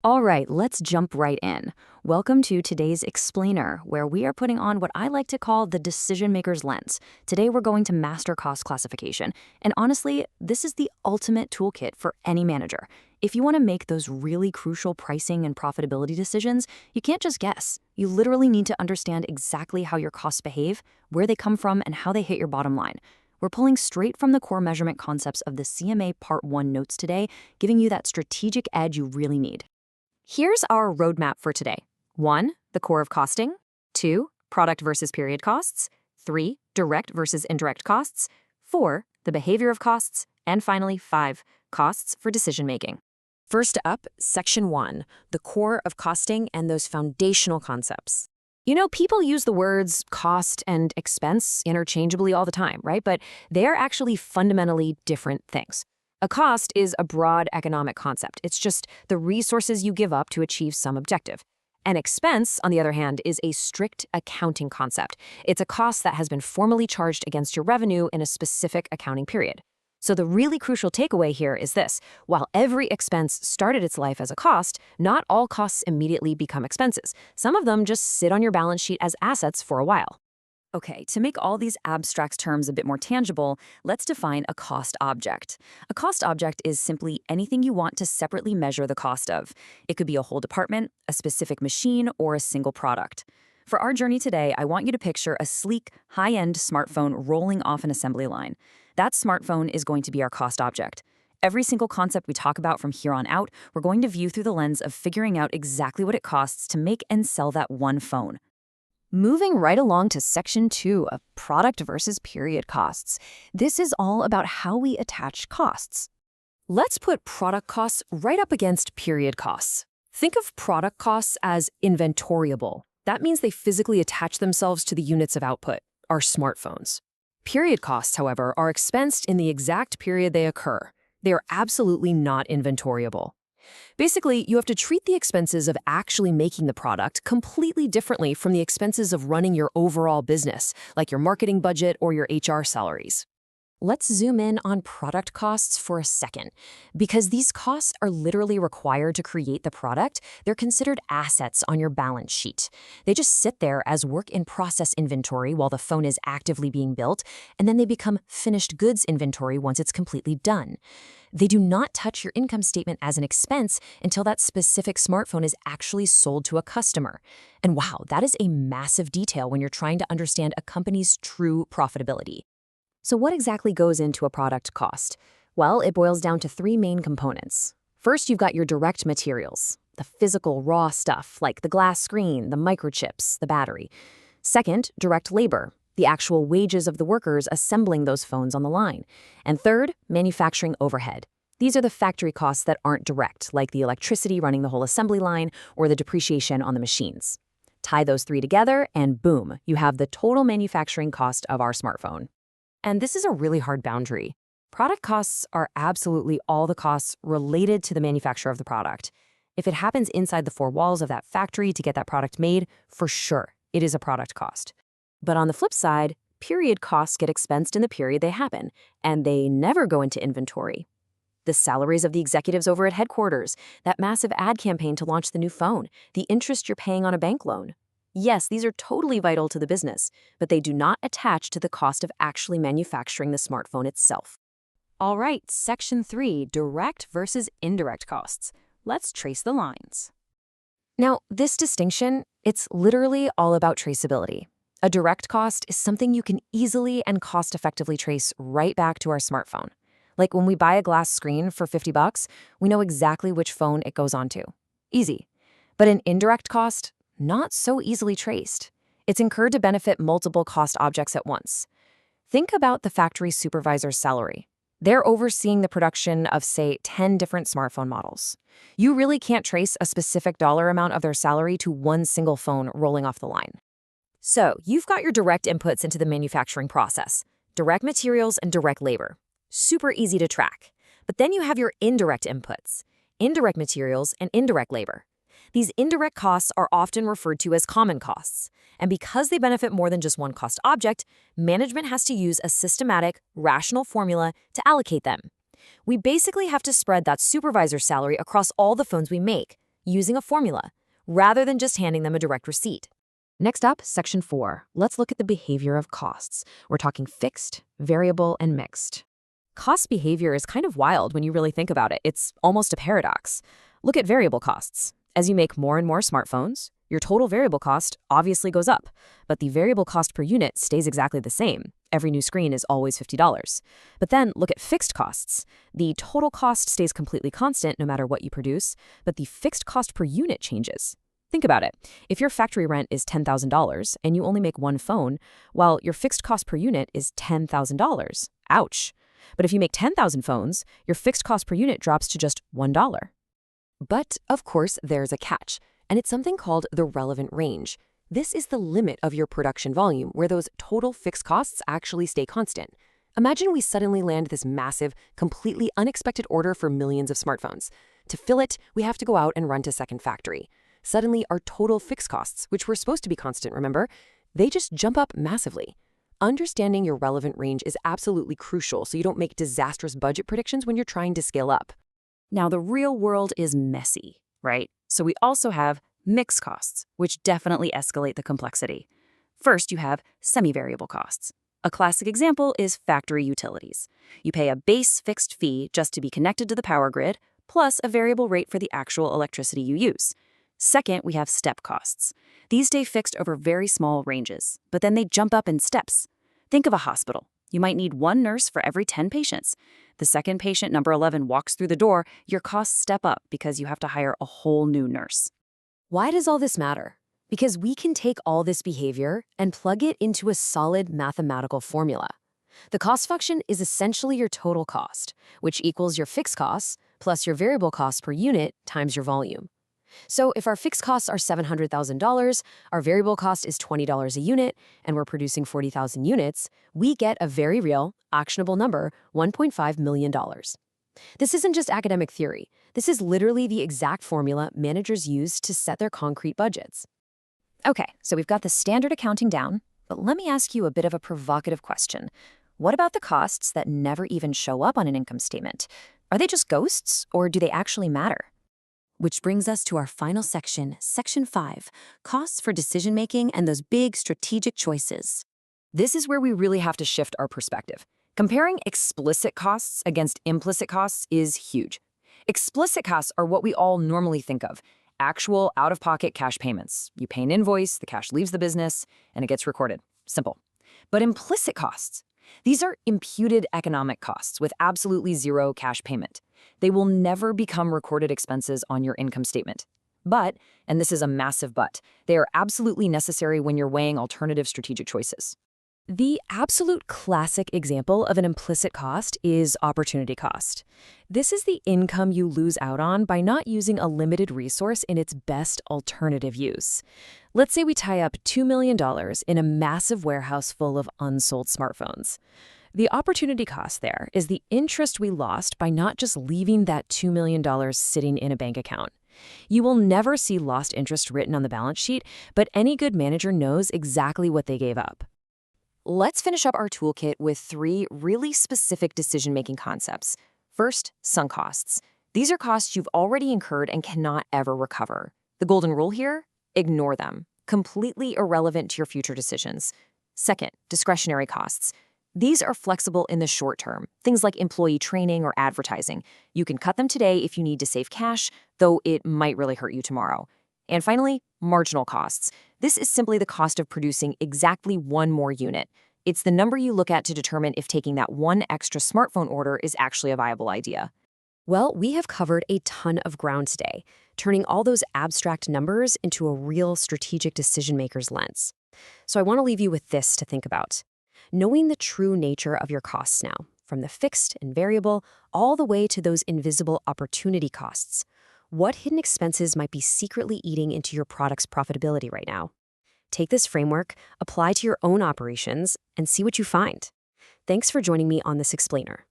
All right, let's jump right in. Welcome to today's Explainer, where we are putting on what I like to call the decision maker's lens. Today, we're going to master cost classification. And honestly, this is the ultimate toolkit for any manager. If you want to make those really crucial pricing and profitability decisions, you can't just guess. You literally need to understand exactly how your costs behave, where they come from, and how they hit your bottom line. We're pulling straight from the core measurement concepts of the CMA Part 1 notes today, giving you that strategic edge you really need. Here's our roadmap for today. 1. The core of costing. 2. Product versus period costs. 3. Direct versus indirect costs. 4. The behavior of costs. And finally, 5. Costs for decision-making. First up, Section 1, the core of costing and those foundational concepts. You know, people use the words cost and expense interchangeably all the time, right? But they are actually fundamentally different things. A cost is a broad economic concept. It's just the resources you give up to achieve some objective. An expense, on the other hand, is a strict accounting concept. It's a cost that has been formally charged against your revenue in a specific accounting period. So the really crucial takeaway here is this. While every expense started its life as a cost, not all costs immediately become expenses. Some of them just sit on your balance sheet as assets for a while. Okay, to make all these abstract terms a bit more tangible, let's define a cost object. A cost object is simply anything you want to separately measure the cost of. It could be a whole department, a specific machine, or a single product. For our journey today, I want you to picture a sleek, high-end smartphone rolling off an assembly line. That smartphone is going to be our cost object. Every single concept we talk about from here on out, we're going to view through the lens of figuring out exactly what it costs to make and sell that one phone. Moving right along to Section 2 of product versus period costs. This is all about how we attach costs. Let's put product costs right up against period costs. Think of product costs as inventoriable. That means they physically attach themselves to the units of output, our smartphones. Period costs, however, are expensed in the exact period they occur. They are absolutely not inventoriable. Basically, you have to treat the expenses of actually making the product completely differently from the expenses of running your overall business, like your marketing budget or your HR salaries. Let's zoom in on product costs for a second. Because these costs are literally required to create the product, they're considered assets on your balance sheet. They just sit there as work-in-process inventory while the phone is actively being built, and then they become finished goods inventory once it's completely done. They do not touch your income statement as an expense until that specific smartphone is actually sold to a customer. And wow, that is a massive detail when you're trying to understand a company's true profitability. So what exactly goes into a product cost? Well, it boils down to 3 main components. First, you've got your direct materials, the physical raw stuff like the glass screen, the microchips, the battery. Second, direct labor, the actual wages of the workers assembling those phones on the line. And third, manufacturing overhead. These are the factory costs that aren't direct, like the electricity running the whole assembly line or the depreciation on the machines. Tie those 3 together and boom, you have the total manufacturing cost of our smartphone. And this is a really hard boundary. Product costs are absolutely all the costs related to the manufacture of the product. If it happens inside the 4 walls of that factory to get that product made, for sure, it is a product cost. But on the flip side, period costs get expensed in the period they happen, and they never go into inventory. The salaries of the executives over at headquarters, that massive ad campaign to launch the new phone, the interest you're paying on a bank loan. Yes, these are totally vital to the business, but they do not attach to the cost of actually manufacturing the smartphone itself. All right, Section 3, direct versus indirect costs. Let's trace the lines. Now, this distinction, it's literally all about traceability. A direct cost is something you can easily and cost-effectively trace right back to our smartphone. Like when we buy a glass screen for $50, we know exactly which phone it goes onto. Easy. But an indirect cost, not so easily traced. It's incurred to benefit multiple cost objects at once. Think about the factory supervisor's salary. They're overseeing the production of, say, 10 different smartphone models. You really can't trace a specific dollar amount of their salary to one single phone rolling off the line. So, you've got your direct inputs into the manufacturing process, direct materials and direct labor. Super easy to track. But then you have your indirect inputs, indirect materials and indirect labor. These indirect costs are often referred to as common costs, and because they benefit more than just one cost object, management has to use a systematic, rational formula to allocate them. We basically have to spread that supervisor salary across all the phones we make. using a formula, rather than just handing them a direct receipt. Next up, Section 4. Let's look at the behavior of costs. We're talking fixed, variable, and mixed. Cost behavior is kind of wild when you really think about it. It's almost a paradox. Look at variable costs. As you make more and more smartphones, your total variable cost obviously goes up, but the variable cost per unit stays exactly the same. Every new screen is always $50. But then look at fixed costs. The total cost stays completely constant no matter what you produce, but the fixed cost per unit changes. Think about it. If your factory rent is $10,000 and you only make one phone, well, your fixed cost per unit is $10,000. Ouch. But if you make 10,000 phones, your fixed cost per unit drops to just $1. But, of course, there's a catch, and it's something called the relevant range. This is the limit of your production volume where those total fixed costs actually stay constant. Imagine we suddenly land this massive, completely unexpected order for millions of smartphones. To fill it, we have to go out and run to second factory. Suddenly, our total fixed costs, which were supposed to be constant, remember, they just jump up massively. Understanding your relevant range is absolutely crucial so you don't make disastrous budget predictions when you're trying to scale up. Now, the real world is messy, right? So we also have mixed costs, which definitely escalate the complexity. First, you have semi-variable costs. A classic example is factory utilities. You pay a base fixed fee just to be connected to the power grid, plus a variable rate for the actual electricity you use. Second, we have step costs. These stay fixed over very small ranges, but then they jump up in steps. Think of a hospital. You might need one nurse for every 10 patients. The second patient, number 11, walks through the door, your costs step up because you have to hire a whole new nurse. Why does all this matter? Because we can take all this behavior and plug it into a solid mathematical formula. The cost function is essentially your total cost, which equals your fixed costs plus your variable costs per unit times your volume. So if our fixed costs are $700,000, our variable cost is $20 a unit, and we're producing 40,000 units, we get a very real, actionable number, $1.5 million. This isn't just academic theory. This is literally the exact formula managers use to set their concrete budgets. Okay, so we've got the standard accounting down, but let me ask you a bit of a provocative question. What about the costs that never even show up on an income statement? Are they just ghosts, or do they actually matter? Which brings us to our final section, Section 5, Costs for Decision-Making and Those Big Strategic Choices. This is where we really have to shift our perspective. Comparing explicit costs against implicit costs is huge. Explicit costs are what we all normally think of, actual out-of-pocket cash payments. You pay an invoice, the cash leaves the business, and it gets recorded. Simple. But implicit costs, these are imputed economic costs with absolutely zero cash payment. They will never become recorded expenses on your income statement. But, and this is a massive but, they are absolutely necessary when you're weighing alternative strategic choices. The absolute classic example of an implicit cost is opportunity cost. This is the income you lose out on by not using a limited resource in its best alternative use. Let's say we tie up $2 million in a massive warehouse full of unsold smartphones. The opportunity cost there is the interest we lost by not just leaving that $2 million sitting in a bank account. You will never see lost interest written on the balance sheet, but any good manager knows exactly what they gave up. Let's finish up our toolkit with 3 really specific decision-making concepts. First, sunk costs. These are costs you've already incurred and cannot ever recover. The golden rule here? Ignore them. Completely irrelevant to your future decisions. Second, discretionary costs. These are flexible in the short term, things like employee training or advertising. You can cut them today if you need to save cash, though it might really hurt you tomorrow. And finally, marginal costs. This is simply the cost of producing exactly one more unit. It's the number you look at to determine if taking that one extra smartphone order is actually a viable idea. Well, we have covered a ton of ground today, turning all those abstract numbers into a real strategic decision-maker's lens. So I want to leave you with this to think about. Knowing the true nature of your costs now, from the fixed and variable all the way to those invisible opportunity costs. What hidden expenses might be secretly eating into your product's profitability right now? Take this framework, apply to your own operations, and see what you find. Thanks for joining me on this explainer.